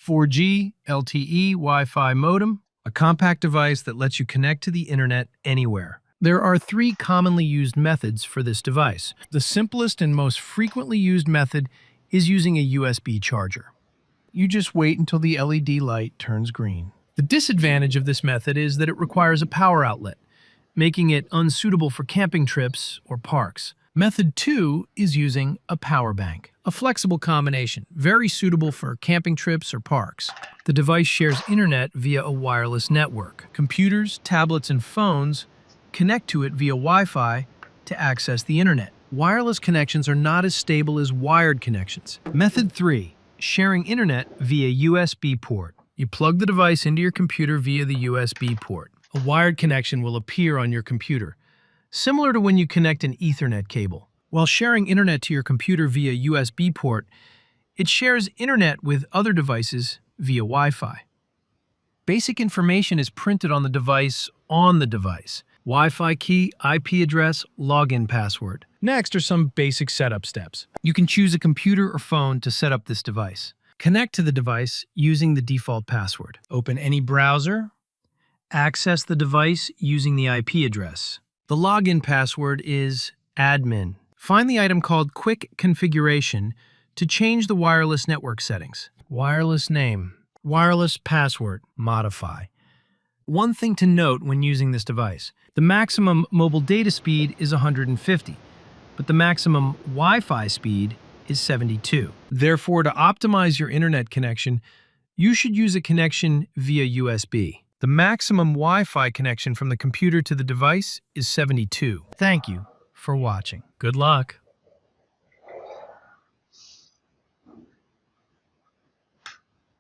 4G LTE Wi-Fi modem, a compact device that lets you connect to the internet anywhere. There are 3 commonly used methods for this device. The simplest and most frequently used method is using a USB charger. You just wait until the LED light turns green. The disadvantage of this method is that it requires a power outlet, making it unsuitable for camping trips or parks. Method 2 is using a power bank, a flexible combination, very suitable for camping trips or parks. The device shares internet via a wireless network. Computers, tablets, and phones connect to it via Wi-Fi to access the internet. Wireless connections are not as stable as wired connections. Method 3, sharing internet via USB port. You plug the device into your computer via the USB port. A wired connection will appear on your computer, similar to when you connect an Ethernet cable. While sharing internet to your computer via USB port, it shares internet with other devices via Wi-Fi. Basic information is printed on the device Wi-Fi key, IP address, login password. Next are some basic setup steps. You can choose a computer or phone to set up this device. Connect to the device using the default password. Open any browser. Access the device using the IP address. The login password is admin. Find the item called Quick Configuration to change the wireless network settings. Wireless name. Wireless password. Modify. One thing to note when using this device, the maximum mobile data speed is 150, but the maximum Wi-Fi speed is 72. Therefore, to optimize your internet connection, you should use a connection via USB. The maximum Wi-Fi connection from the computer to the device is 72. Thank you for watching. Good luck.